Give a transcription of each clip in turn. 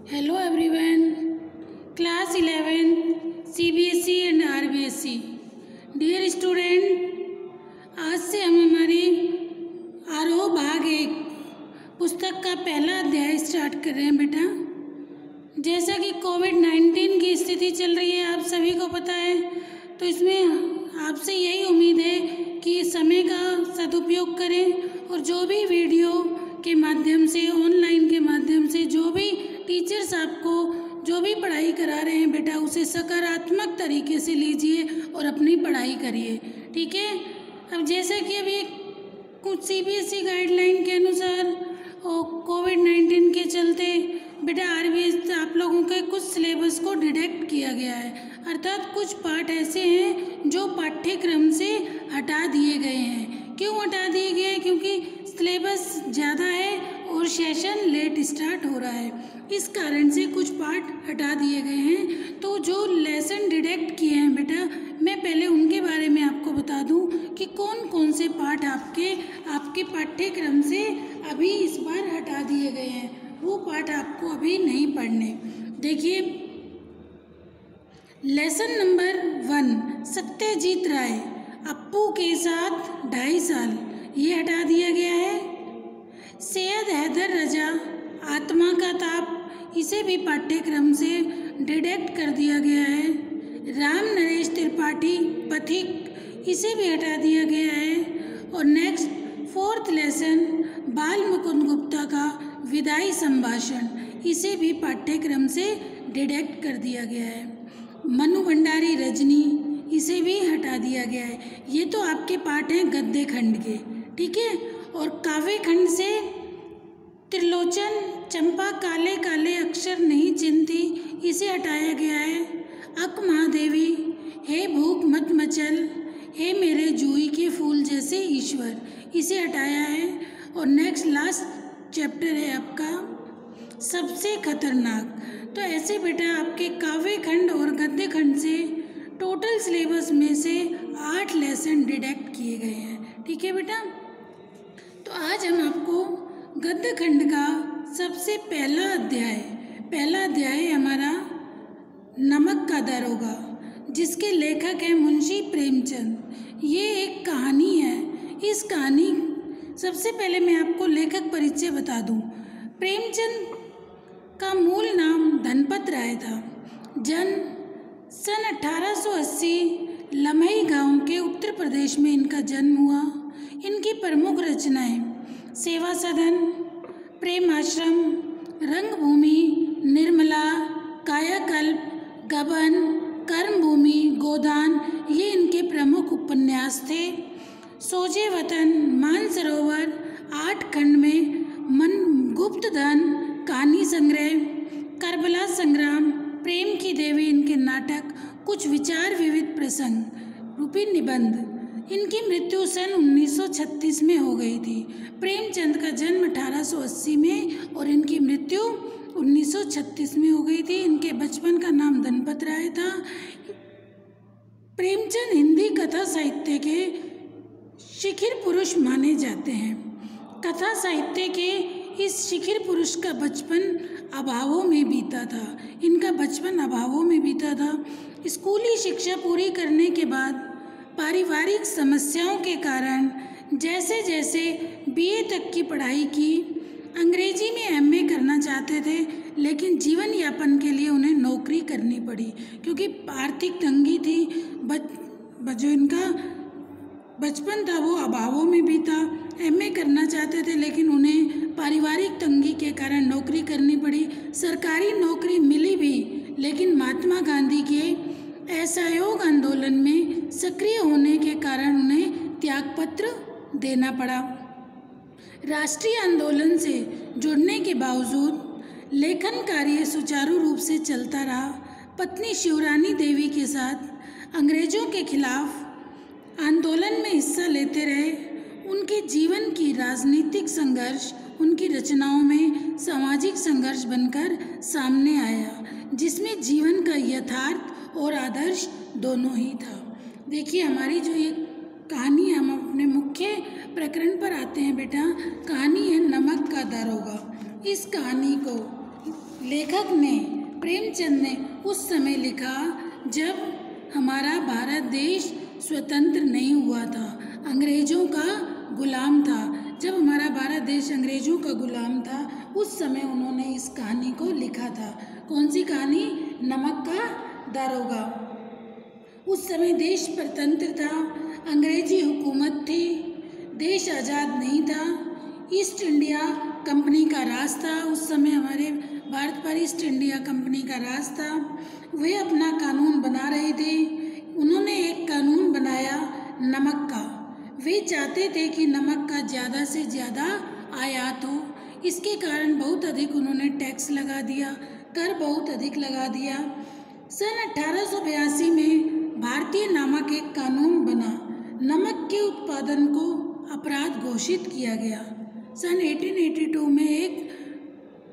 Hello everyone, class 11 CBSE and RBSE. Dear student, आज से हम हमारी आरोह भाग 1 पुस्तक का पहला अध्याय स्टार्ट कर रहे हैं बेटा। जैसा कि कोविड-19 की स्थिति चल रही है, आप सभी को पता है, तो इसमें आपसे यही उम्मीद है कि समय का सदुपयोग करें और जो भी वीडियो के माध्यम से, ऑनलाइन के माध्यम से जो भी टीचर्स आपको जो भी पढ़ाई करा रहे हैं बेटा, उसे सकारात्मक तरीके से लीजिए और अपनी पढ़ाई करिए, ठीक है। अब जैसा कि अभी कुछ CBSE गाइडलाइन के अनुसार और कोविड-19 के चलते बेटा RBSE आप लोगों के कुछ सिलेबस को डिडक्ट किया गया है, अर्थात कुछ पार्ट ऐसे हैं जो पाठ्यक्रम से हटा दिए गए हैं। क्यों हटा दिए गए हैं? क्योंकि सिलेबस ज़्यादा है और सेशन लेट स्टार्ट हो रहा है, इस कारण से कुछ पार्ट हटा दिए गए हैं। तो जो लेसन डिडक्ट किए हैं बेटा, मैं पहले उनके बारे में आपको बता दूं कि कौन कौन से पार्ट आपके पाठ्यक्रम से अभी इस बार हटा दिए गए हैं। वो पार्ट आपको अभी नहीं पढ़ने। देखिए, लेसन नंबर 1 सत्यजीत राय, अप्पू के साथ 2.5 साल, ये हटा दिया गया है। सैयद हैदर रजा, आत्मा का ताप, इसे भी पाठ्यक्रम से डिडक्ट कर दिया गया है। राम नरेश त्रिपाठी, पथिक, इसे भी हटा दिया गया है। और नेक्स्ट 4th लेसन बाल मुकुंद गुप्ता का विदाई संभाषण, इसे भी पाठ्यक्रम से डिडक्ट कर दिया गया है। मनु भंडारी रजनी, इसे भी हटा दिया गया है। ये तो आपके पाठ हैं गद्य खंड के, ठीक है। और काव्य खंड से त्रिलोचन, चंपा काले काले अक्षर नहीं चिन्हती, इसे हटाया गया है। अक महादेवी, हे भूख मत मचल, हे मेरे जूही के फूल जैसे ईश्वर, इसे हटाया है। और नेक्स्ट लास्ट चैप्टर है आपका सबसे खतरनाक। तो ऐसे बेटा आपके काव्य खंड और गद्य खंड से टोटल सिलेबस में से 8 लेसन डिडक्ट किए गए हैं, ठीक है बेटा। तो आज हम आपको गद्य खंड का सबसे पहला अध्याय हमारा नमक का दरोगा, जिसके लेखक हैं मुंशी प्रेमचंद। ये एक कहानी है। इस कहानी सबसे पहले मैं आपको लेखक परिचय बता दूं। प्रेमचंद का मूल नाम धनपत राय था। जन्म सन 1880 लम्हई गांव के उत्तर प्रदेश में इनका जन्म हुआ। इनकी प्रमुख रचनाएं सेवा सदन, प्रेम आश्रम, रंगभूमि, निर्मला, कायाकल्प, गबन, कर्मभूमि, गोदान, ये इनके प्रमुख उपन्यास थे। सोजे वतन, मानसरोवर, 8 खंड में, मन गुप्त धन, कहानी संग्रह, करबला संग्राम, प्रेम की देवी, इनके नाटक, कुछ विचार विविध प्रसंग रूपी निबंध। इनकी मृत्यु सन 1936 में हो गई थी। प्रेमचंद का जन्म 1880 में और इनकी मृत्यु 1936 में हो गई थी। इनके बचपन का नाम धनपत राय था। प्रेमचंद हिंदी कथा साहित्य के शिखर पुरुष माने जाते हैं। कथा साहित्य के इस शिखर पुरुष का बचपन अभावों में बीता था। इनका बचपन अभावों में बीता था। स्कूली शिक्षा पूरी करने के बाद पारिवारिक समस्याओं के कारण जैसे जैसे BA तक की पढ़ाई की, अंग्रेजी में MA करना चाहते थे, लेकिन जीवन यापन के लिए उन्हें नौकरी करनी पड़ी, क्योंकि आर्थिक तंगी थी। जो इनका बचपन था वो अभावों में बीता। MA करना चाहते थे, लेकिन उन्हें पारिवारिक तंगी के कारण नौकरी करनी पड़ी। सरकारी नौकरी मिली भी, लेकिन महात्मा गांधी के असहयोग आंदोलन में सक्रिय होने के कारण उन्हें त्यागपत्र देना पड़ा। राष्ट्रीय आंदोलन से जुड़ने के बावजूद लेखन कार्य सुचारू रूप से चलता रहा। पत्नी शिवरानी देवी के साथ अंग्रेजों के खिलाफ आंदोलन में हिस्सा लेते रहे। उनके जीवन की राजनीतिक संघर्ष उनकी रचनाओं में सामाजिक संघर्ष बनकर सामने आया, जिसमें जीवन का यथार्थ और आदर्श दोनों ही था। देखिए, हमारी जो ये कहानी है, हम अपने मुख्य प्रकरण पर आते हैं बेटा। कहानी है नमक का दरोगा। इस कहानी को लेखक ने प्रेमचंद ने उस समय लिखा जब हमारा भारत देश स्वतंत्र नहीं हुआ था, अंग्रेज़ों का गुलाम था। जब हमारा भारत देश अंग्रेज़ों का गुलाम था उस समय उन्होंने इस कहानी को लिखा था। कौन सी कहानी? नमक का दारोगा। उस समय देश स्वतंत्र था, अंग्रेजी हुकूमत थी, देश आज़ाद नहीं था, ईस्ट इंडिया कंपनी का राज था। उस समय हमारे भारत पर ईस्ट इंडिया कंपनी का राज था। वे अपना कानून बना रहे थे। उन्होंने एक कानून बनाया नमक का। वे चाहते थे कि नमक का ज़्यादा से ज़्यादा आयात हो। इसके कारण बहुत अधिक उन्होंने टैक्स लगा दिया, कर बहुत अधिक लगा दिया। सन 1882 में भारतीय नामक एक कानून बना। नमक के उत्पादन को अपराध घोषित किया गया। सन 1882 में एक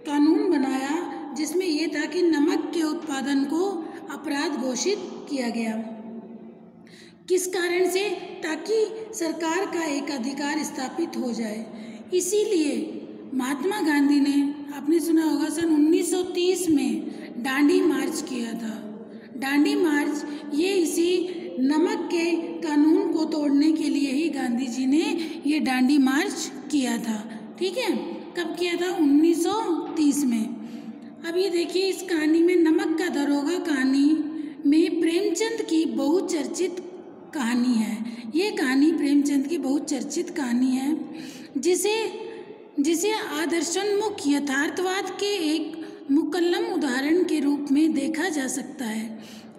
कानून बनाया जिसमें यह था कि नमक के उत्पादन को अपराध घोषित किया गया। किस कारण से? ताकि सरकार का एक अधिकार स्थापित हो जाए। इसीलिए महात्मा गांधी ने, आपने सुना होगा, सन 1930 में दांडी मार्च किया था। दांडी मार्च ये इसी नमक के कानून को तोड़ने के लिए ही गांधी जी ने ये दांडी मार्च किया था। ठीक है, कब किया था? 1930 में। अब ये देखिए, इस कहानी में नमक का दारोगा कहानी में प्रेमचंद की बहुचर्चित कहानी है। ये कहानी प्रेमचंद की बहुचर्चित कहानी है जिसे आदर्शोन्मुख यथार्थवाद के एक मुकल्लम उदाहरण के रूप में देखा जा सकता है।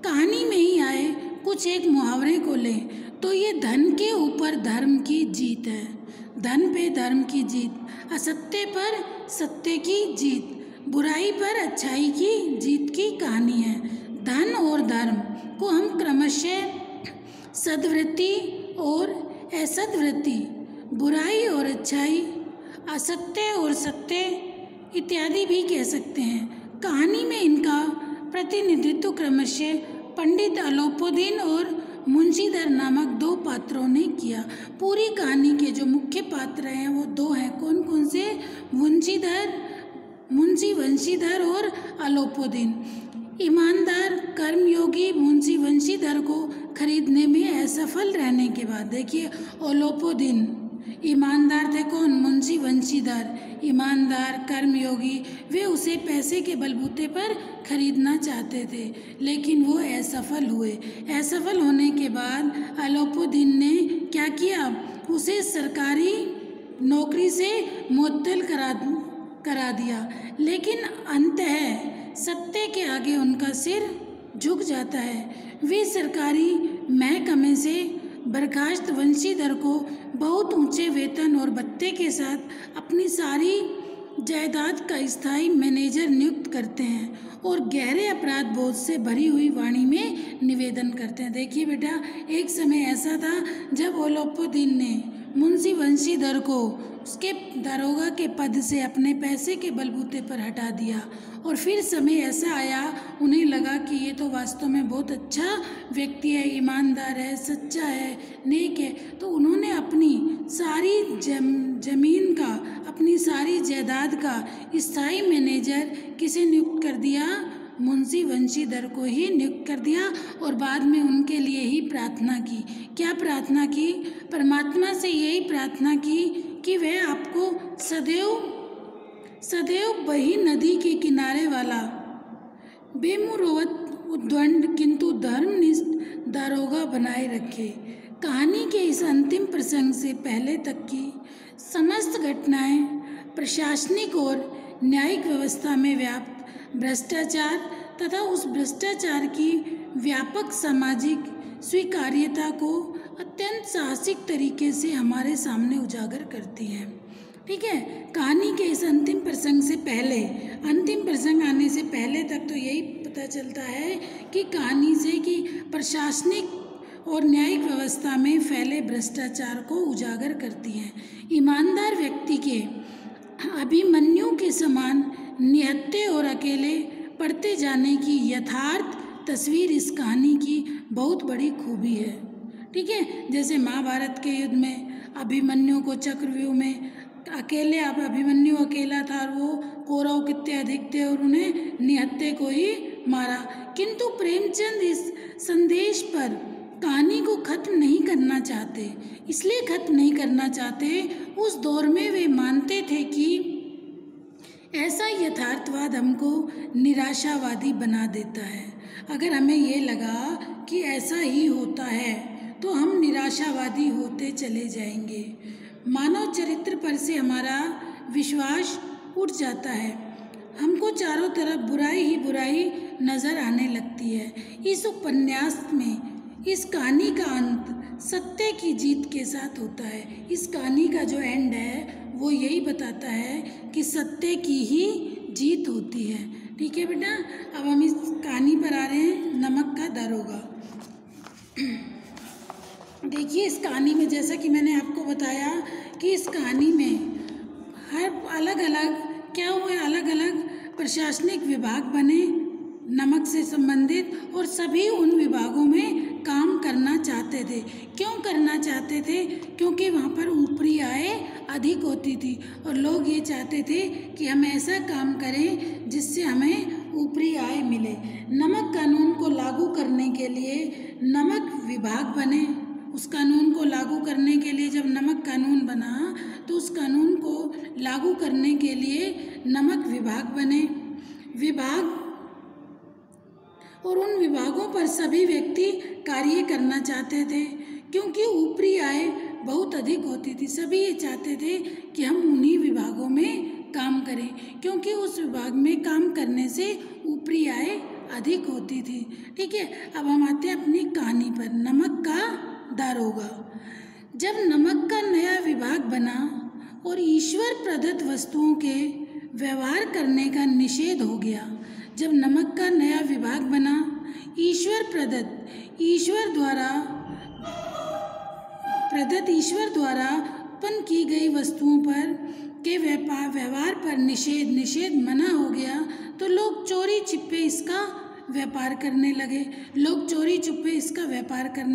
कहानी में ही आए कुछ एक मुहावरे को लें तो ये धन के ऊपर धर्म की जीत है, धन पे धर्म की जीत, असत्य पर सत्य की जीत, बुराई पर अच्छाई की जीत की कहानी है। धन और धर्म को हम क्रमशः सद्वृत्ति और असद्वृत्ति, बुराई और अच्छाई, असत्य और सत्य इत्यादि भी कह सकते हैं। कहानी में इनका प्रतिनिधित्व क्रमशः पंडित अलोपुद्दीन और मुंशीधर नामक दो पात्रों ने किया। पूरी कहानी के जो मुख्य पात्र हैं वो दो हैं। कौन कौन से? मुंशी वंशीधर और अलोपुद्दीन। ईमानदार कर्मयोगी मुंशी वंशीधर को खरीदने में असफल रहने के बाद, देखिए, अलोपुद्दीन ईमानदार थे। कौन? मुंशी वंशीधर ईमानदार कर्मयोगी, वे उसे पैसे के बलबूते पर खरीदना चाहते थे लेकिन वो असफल हुए। असफल होने के बाद अलोपुद्दीन ने क्या किया? उसे सरकारी नौकरी से मुअत्तल करा दिया। लेकिन अंततः सत्य के आगे उनका सिर झुक जाता है। वे सरकारी महकमे से बर्खास्त वंशीधर को बहुत ऊंचे वेतन और भत्ते के साथ अपनी सारी जायदाद का स्थायी मैनेजर नियुक्त करते हैं और गहरे अपराध बोध से भरी हुई वाणी में निवेदन करते हैं। देखिए बेटा, एक समय ऐसा था जब अलोपुद्दीन ने मुंशी वंशीधर को उसके दारोगा के पद से अपने पैसे के बलबूते पर हटा दिया और फिर समय ऐसा आया उन्हें लगा कि ये तो वास्तव में बहुत अच्छा व्यक्ति है, ईमानदार है, सच्चा है, नेक है, तो उन्होंने अपनी सारी जमीन का, अपनी सारी जायदाद का स्थायी मैनेजर किसे नियुक्त कर दिया? मुंशी वंशीधर को ही नियुक्त कर दिया और बाद में उनके लिए ही प्रार्थना की। क्या प्रार्थना की? परमात्मा से यही प्रार्थना की कि वह आपको सदैव वही नदी के किनारे वाला बेमुरवत उद्दंड किंतु धर्मनिष्ठ दारोगा बनाए रखे। कहानी के इस अंतिम प्रसंग से पहले तक की समस्त घटनाएं प्रशासनिक और न्यायिक व्यवस्था में व्याप्त भ्रष्टाचार तथा उस भ्रष्टाचार की व्यापक सामाजिक स्वीकार्यता को अत्यंत साहसिक तरीके से हमारे सामने उजागर करती हैं। ठीक है, कहानी के इस अंतिम प्रसंग से पहले, अंतिम प्रसंग आने से पहले तक तो यही पता चलता है कि कहानी से कि प्रशासनिक और न्यायिक व्यवस्था में फैले भ्रष्टाचार को उजागर करती हैं। ईमानदार व्यक्ति के अभिमन्यु के समान निहत्थे और अकेले पड़ते जाने की यथार्थ तस्वीर इस कहानी की बहुत बड़ी खूबी है। ठीक है, जैसे महाभारत के युद्ध में अभिमन्यु को चक्रव्यूह में अभिमन्यु अकेला था और वो कौरव लोग कितने अधिक थे और उन्हें निहत्थे को ही मारा। किंतु प्रेमचंद इस संदेश पर कहानी को खत्म नहीं करना चाहते। इसलिए खत्म नहीं करना चाहते, उस दौर में वे मानते थे कि ऐसा यथार्थवाद हमको निराशावादी बना देता है। अगर हमें ये लगा कि ऐसा ही होता है तो हम निराशावादी होते चले जाएंगे। मानव चरित्र पर से हमारा विश्वास उठ जाता है। हमको चारों तरफ बुराई ही बुराई नज़र आने लगती है। इस उपन्यास में इस कहानी का अंत सत्य की जीत के साथ होता है। इस कहानी का जो एंड है वो यही बताता है कि सत्य की ही जीत होती है। ठीक है बेटा, अब हम इस कहानी पर आ रहे हैं, नमक का दरोगा। देखिए, इस कहानी में जैसा कि मैंने आपको बताया कि इस कहानी में हर अलग अलग क्या हुए, अलग अलग प्रशासनिक विभाग बने नमक से संबंधित, और सभी उन विभागों में काम करना चाहते थे। क्यों करना चाहते थे? क्योंकि वहाँ पर ऊपरी आय अधिक होती थी और लोग ये चाहते थे कि हम ऐसा काम करें जिससे हमें ऊपरी आय मिले। नमक कानून को लागू करने के लिए नमक विभाग बने। उस कानून को लागू करने के लिए जब नमक कानून बना तो उस कानून को लागू करने के लिए नमक विभाग बने। विभाग और उन विभागों पर सभी व्यक्ति कार्य करना चाहते थे क्योंकि ऊपरी आय बहुत अधिक होती थी। सभी ये चाहते थे कि हम उन्हीं विभागों में काम करें क्योंकि उस विभाग में काम करने से ऊपरी आय अधिक होती थी। ठीक है, अब हम आते हैं अपनी कहानी पर, नमक का दारोगा। जब नमक का नया विभाग बना और ईश्वर प्रदत्त वस्तुओं के व्यवहार करने का निषेध हो गया, जब नमक का नया विभाग बना, ईश्वर प्रदत्त, ईश्वर द्वारा उत्पन्न की गई वस्तुओं पर के व्यवहार पर निषेध मना हो गया, तो लोग चोरी छिपे इसका व्यापार करने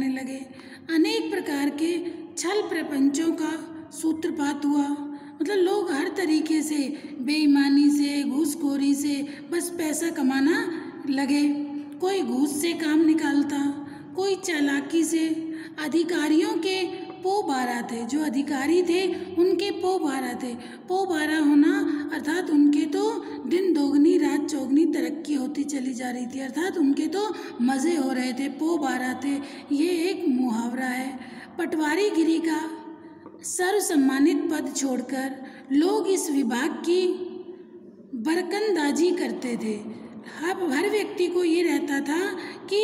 लगे। अनेक प्रकार के छल प्रपंचों का सूत्रपात हुआ। मतलब लोग हर तरीके से बेईमानी से, घूसखोरी से बस पैसा कमाना लगे। कोई घूस से काम निकालता, कोई चालाकी से। अधिकारियों के पो बारह थे, जो अधिकारी थे उनके पो बारह थे। पो बारह होना अर्थात उनके तो दिन दोगुनी रात चौगुनी तरक्की होती चली जा रही थी, अर्थात उनके तो मज़े हो रहे थे, पो बारह थे। ये एक मुहावरा है। पटवारीगिरी का सर्वसम्मानित पद छोड़कर लोग इस विभाग की बरकंदाजी करते थे। हर व्यक्ति को ये रहता था कि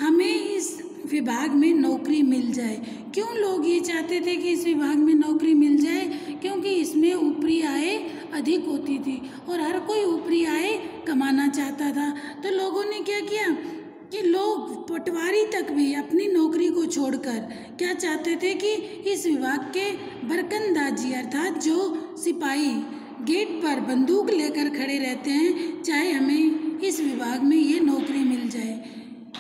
हमें इस विभाग में नौकरी मिल जाए। क्यों लोग ये चाहते थे कि इस विभाग में नौकरी मिल जाए? क्योंकि इसमें ऊपरी आय अधिक होती थी और हर कोई ऊपरी आय कमाना चाहता था। तो लोगों ने क्या किया कि लोग पटवारी तक भी अपनी नौकरी को छोड़कर क्या चाहते थे कि इस विभाग के बरकंदाजी अर्थात जो सिपाही गेट पर बंदूक लेकर खड़े रहते हैं, चाहे हमें इस विभाग में ये नौकरी मिल जाए।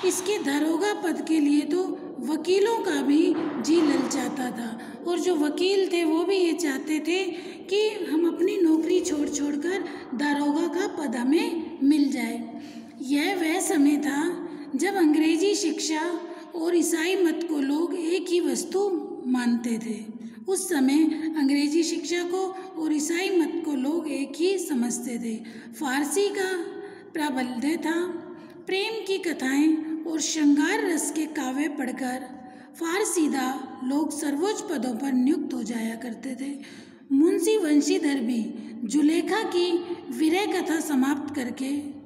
इसके दरोगा पद के लिए तो वकीलों का भी जी ललचाता था और जो वकील थे वो भी ये चाहते थे कि हम अपनी नौकरी छोड़कर दरोगा का पद हमें मिल जाए। यह वह समय था जब अंग्रेजी शिक्षा और ईसाई मत को लोग एक ही वस्तु मानते थे। उस समय अंग्रेजी शिक्षा को और ईसाई मत को लोग एक ही समझते थे। फारसी का प्राबल्य था। प्रेम की कथाएं और श्रृंगार रस के काव्य पढ़कर फारसीदा लोग सर्वोच्च पदों पर नियुक्त हो जाया करते थे। मुंशी वंशीधर भी जुलेखा की विरह कथा समाप्त करके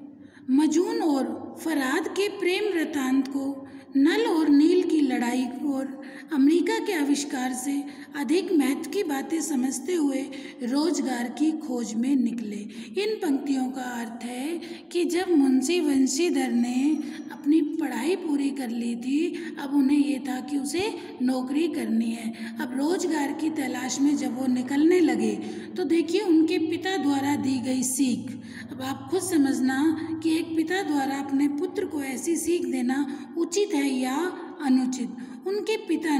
मजून और फरहाद के प्रेम वृतांत को, नल और नील की लड़ाई और अमेरिका के आविष्कार से अधिक महत्व की बातें समझते हुए रोजगार की खोज में निकले। इन पंक्तियों का अर्थ है कि जब मुंशी वंशीधर ने अपनी पढ़ाई पूरी कर ली थी, अब उन्हें ये था कि उसे नौकरी करनी है। अब रोजगार की तलाश में जब वो निकलने लगे तो देखिए उनके पिता द्वारा दी गई सीख। अब आप खुद समझना कि एक पिता द्वारा अपने पुत्र को ऐसी सीख देना उचित है या अनुचित। उनके पिता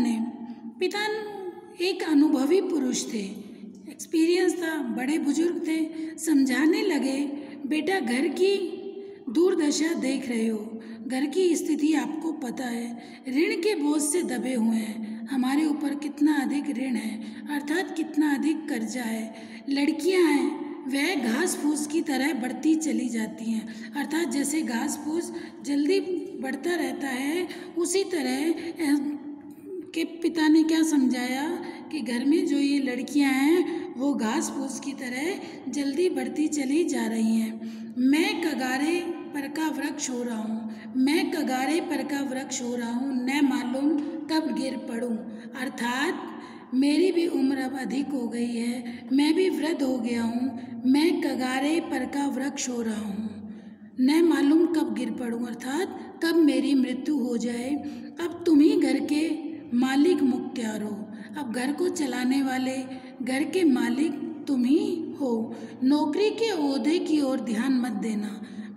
एक अनुभवी पुरुष थे, एक्सपीरियंस था, बड़े बुजुर्ग थे, समझाने लगे, बेटा घर की दुर्दशा देख रहे हो, घर की स्थिति आपको पता है, ऋण के बोझ से दबे हुए हैं, हमारे ऊपर कितना अधिक ऋण है, अर्थात कितना अधिक कर्जा है। लड़कियां हैं वह घास फूस की तरह बढ़ती चली जाती हैं, अर्थात जैसे घास फूस जल्दी बढ़ता रहता है उसी तरह के पिता ने क्या समझाया कि घर में जो ये लड़कियां हैं वो घास फूस की तरह जल्दी बढ़ती चली जा रही हैं। मैं कगारे पर का वृक्ष हो रहा हूँ, मैं कगारे पर का वृक्ष हो रहा हूँ, न मालूम कब गिर पड़ूँ, अर्थात मेरी भी उम्र अब अधिक हो गई है, मैं भी वृद्ध हो गया हूँ, मैं कगारे पर का वृक्ष हो रहा हूँ, न मालूम कब गिर पड़ूँ, अर्थात कब मेरी मृत्यु हो जाए। अब तुम ही घर के मालिक मुख्तियार हो, अब घर को चलाने वाले घर के मालिक तुम ही हो। नौकरी के ओहदे की ओर ध्यान मत देना,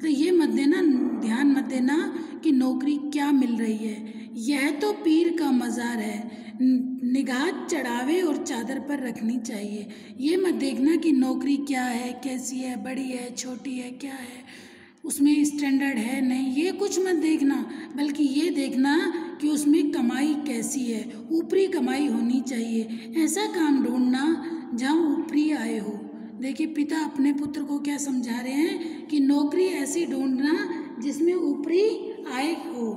तो ये मत देना, ध्यान मत देना कि नौकरी क्या मिल रही है, यह तो पीर का मज़ार है, निगाह चढ़ावे और चादर पर रखनी चाहिए। ये मत देखना कि नौकरी क्या है, कैसी है, बड़ी है, छोटी है, क्या है, उसमें स्टैंडर्ड है नहीं, ये कुछ मत देखना, बल्कि ये देखना कि उसमें कमाई कैसी है, ऊपरी कमाई होनी चाहिए। ऐसा काम ढूंढना जहाँ ऊपरी आय हो। देखिए पिता अपने पुत्र को क्या समझा रहे हैं कि नौकरी ऐसी ढूंढना जिसमें ऊपरी आय हो।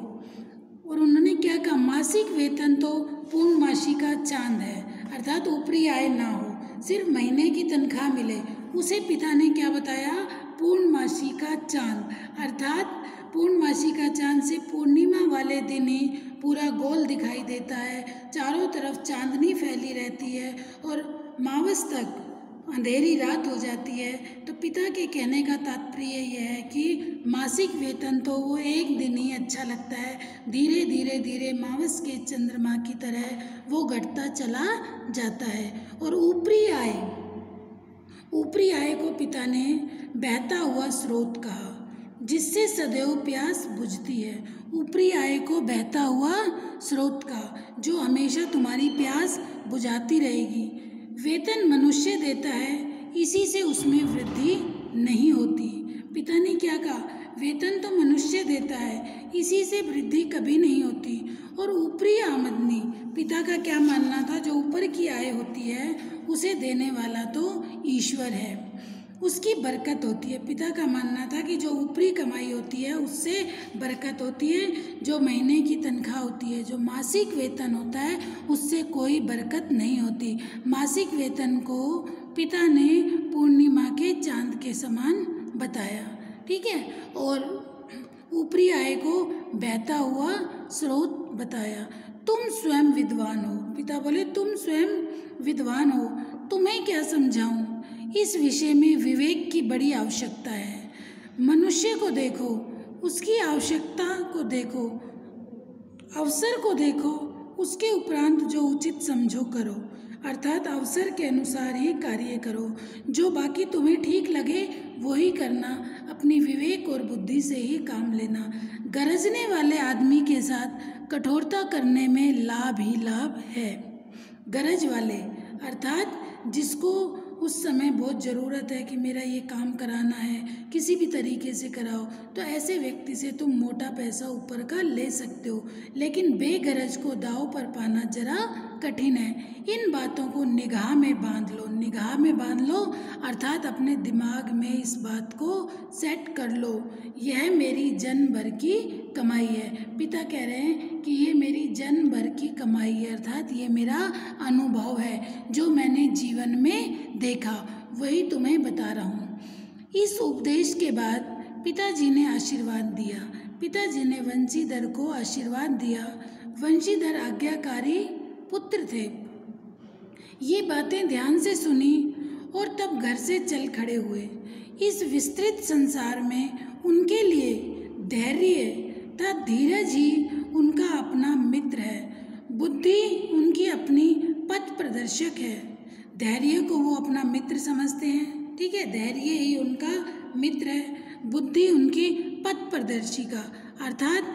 और उन्होंने क्या कहा, मासिक वेतन तो पूर्णमासी का चांद है, अर्थात ऊपरी आय ना हो, सिर्फ महीने की तनख्वाह मिले, उसे पिता ने क्या बताया, पूर्णमासी का चांद, अर्थात पूर्णमासी का चांद से पूर्णिमा वाले दिन ही पूरा गोल दिखाई देता है, चारों तरफ चांदनी फैली रहती है और मावस तक अंधेरी रात हो जाती है। तो पिता के कहने का तात्पर्य यह है कि मासिक वेतन तो वो एक दिन ही अच्छा लगता है, धीरे धीरे धीरे मावस के चंद्रमा की तरह वो घटता चला जाता है। और ऊपरी आय को पिता ने बहता हुआ स्रोत कहा, जिससे सदैव प्यास बुझती है। ऊपरी आय को बहता हुआ स्रोत कहा, जो हमेशा तुम्हारी प्यास बुझाती रहेगी। वेतन मनुष्य देता है, इसी से उसमें वृद्धि नहीं होती। पिता ने क्या कहा, वेतन तो मनुष्य देता है, इसी से वृद्धि कभी नहीं होती। और ऊपरी आमदनी, पिता का क्या मानना था, जो ऊपर की आय होती है उसे देने वाला तो ईश्वर है, उसकी बरकत होती है। पिता का मानना था कि जो ऊपरी कमाई होती है उससे बरकत होती है, जो महीने की तनख्वाह होती है, जो मासिक वेतन होता है उससे कोई बरकत नहीं होती। मासिक वेतन को पिता ने पूर्णिमा के चांद के समान बताया, ठीक है, और ऊपरी आय को बहता हुआ स्रोत बताया। तुम स्वयं विद्वान हो, पिता बोले तुम स्वयं विद्वान हो, तुम्हें क्या समझाऊं, इस विषय में विवेक की बड़ी आवश्यकता है। मनुष्य को देखो, उसकी आवश्यकता को देखो, अवसर को देखो, उसके उपरांत जो उचित समझो करो, अर्थात अवसर के अनुसार ही कार्य करो, जो बाकी तुम्हें ठीक लगे वही करना, अपनी विवेक और बुद्धि से ही काम लेना। गरजने वाले आदमी के साथ कठोरता करने में लाभ ही लाभ है। गरज वाले अर्थात जिसको उस समय बहुत ज़रूरत है कि मेरा ये काम कराना है, किसी भी तरीके से कराओ, तो ऐसे व्यक्ति से तुम मोटा पैसा ऊपर का ले सकते हो, लेकिन बेगरज को दांव पर पाना जरा कठिन है। इन बातों को निगाह में बांध लो, निगाह में बांध लो, अर्थात अपने दिमाग में इस बात को सेट कर लो, यह मेरी जन्म भर की कमाई है। पिता कह रहे हैं कि ये मेरी जन्म भर की कमाई है, अर्थात ये मेरा अनुभव है, जो मैंने जीवन में देखा वही तुम्हें बता रहा हूँ। इस उपदेश के बाद पिताजी ने आशीर्वाद दिया, पिताजी ने वंशीधर को आशीर्वाद दिया। वंशीधर आज्ञाकारी पुत्र थे। ये बातें ध्यान से सुनी और तब घर से चल खड़े हुए। इस विस्तृत संसार में उनके लिए धैर्य तथा धीरज ही उनका अपना मित्र है, बुद्धि उनकी अपनी पथ प्रदर्शक है। धैर्य को वो अपना मित्र समझते हैं, ठीक है, धैर्य ही उनका मित्र है, बुद्धि उनकी पथ प्रदर्शिका, अर्थात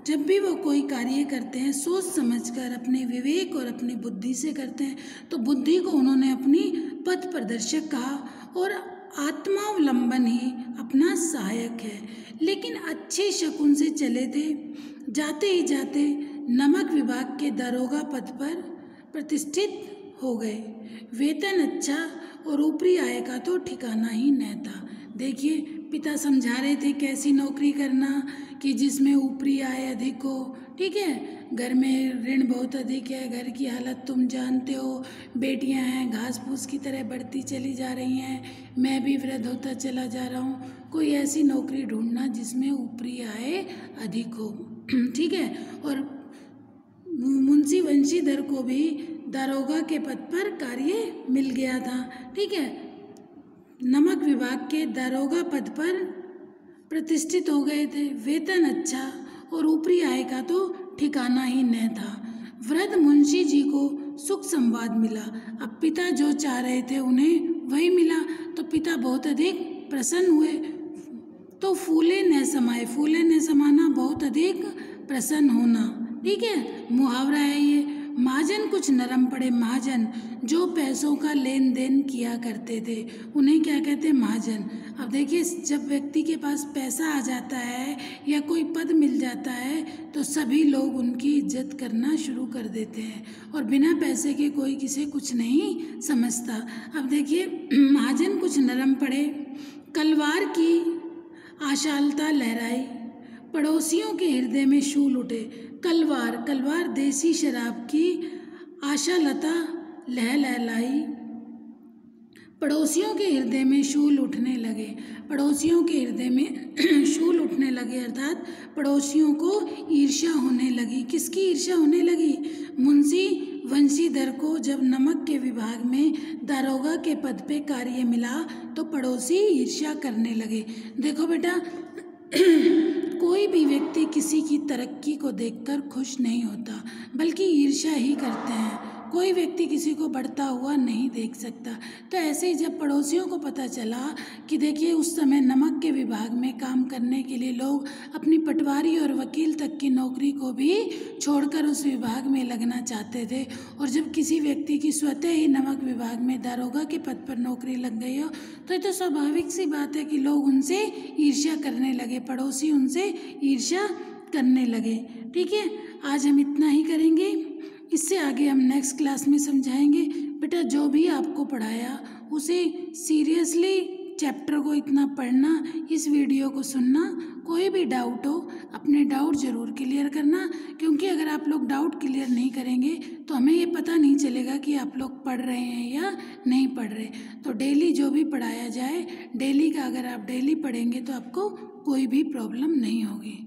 जब भी वो कोई कार्य करते हैं सोच समझकर अपने विवेक और अपनी बुद्धि से करते हैं। तो बुद्धि को उन्होंने अपनी पथ प्रदर्शक कहा और आत्मावलंबन ही अपना सहायक है। लेकिन अच्छे शकुन से चले थे। जाते ही जाते नमक विभाग के दरोगा पद पर प्रतिष्ठित हो गए। वेतन अच्छा और ऊपरी आय का तो ठिकाना ही न था। देखिए पिता समझा रहे थे कैसी नौकरी करना कि जिसमें ऊपरी आय अधिक हो। ठीक है, घर में ऋण बहुत अधिक है, घर की हालत तुम जानते हो, बेटियां हैं घास फूस की तरह बढ़ती चली जा रही हैं, मैं भी वृद्ध होता चला जा रहा हूँ। कोई ऐसी नौकरी ढूंढना जिसमें ऊपरी आय अधिक हो। ठीक है, और मुंशी वंशीधर को भी दारोगा के पद पर कार्य मिल गया था। ठीक है, नमक विभाग के दारोगा पद पर प्रतिष्ठित हो गए थे। वेतन अच्छा और ऊपरी आय का तो ठिकाना ही न था। वृद्ध मुंशी जी को सुख संवाद मिला। अब पिता जो चाह रहे थे उन्हें वही मिला, तो पिता बहुत अधिक प्रसन्न हुए। तो फूले न समाये, फूले न समाना बहुत अधिक प्रसन्न होना। ठीक है, मुहावरा है ये। महाजन कुछ नरम पड़े। महाजन जो पैसों का लेन देन किया करते थे उन्हें क्या कहते हैं? महाजन। अब देखिए जब व्यक्ति के पास पैसा आ जाता है या कोई पद मिल जाता है तो सभी लोग उनकी इज्जत करना शुरू कर देते हैं और बिना पैसे के कोई किसी कुछ नहीं समझता। अब देखिए महाजन कुछ नरम पड़े, कलवार की आशालता लहराई, पड़ोसियों के हृदय में शूल उठे। कलवार, कलवार देसी शराब की आशालता लहलाई, पड़ोसियों के हृदय में शूल उठने लगे। पड़ोसियों के हृदय में शूल उठने लगे अर्थात पड़ोसियों को ईर्ष्या होने लगी। किसकी ईर्ष्या होने लगी? मुंशी वंशीधर को जब नमक के विभाग में दारोगा के पद पे कार्य मिला तो पड़ोसी ईर्ष्या करने लगे। देखो बेटा कोई भी व्यक्ति किसी की तरक्की को देखकर खुश नहीं होता बल्कि ईर्ष्या ही करते हैं। कोई व्यक्ति किसी को बढ़ता हुआ नहीं देख सकता। तो ऐसे ही जब पड़ोसियों को पता चला कि देखिए उस समय नमक के विभाग में काम करने के लिए लोग अपनी पटवारी और वकील तक की नौकरी को भी छोड़कर उस विभाग में लगना चाहते थे, और जब किसी व्यक्ति की स्वतः ही नमक विभाग में दारोगा के पद पर नौकरी लग गई हो तो ये तो स्वाभाविक सी बात है कि लोग उनसे ईर्ष्या करने लगे, पड़ोसी उनसे ईर्ष्या करने लगे। ठीक है, आज हम इतना ही करेंगे, इससे आगे हम नेक्स्ट क्लास में समझाएंगे। बेटा जो भी आपको पढ़ाया उसे सीरियसली चैप्टर को इतना पढ़ना, इस वीडियो को सुनना। कोई भी डाउट हो अपने डाउट ज़रूर क्लियर करना, क्योंकि अगर आप लोग डाउट क्लियर नहीं करेंगे तो हमें ये पता नहीं चलेगा कि आप लोग पढ़ रहे हैं या नहीं पढ़ रहे। तो डेली जो भी पढ़ाया जाए, डेली का अगर आप डेली पढ़ेंगे तो आपको कोई भी प्रॉब्लम नहीं होगी।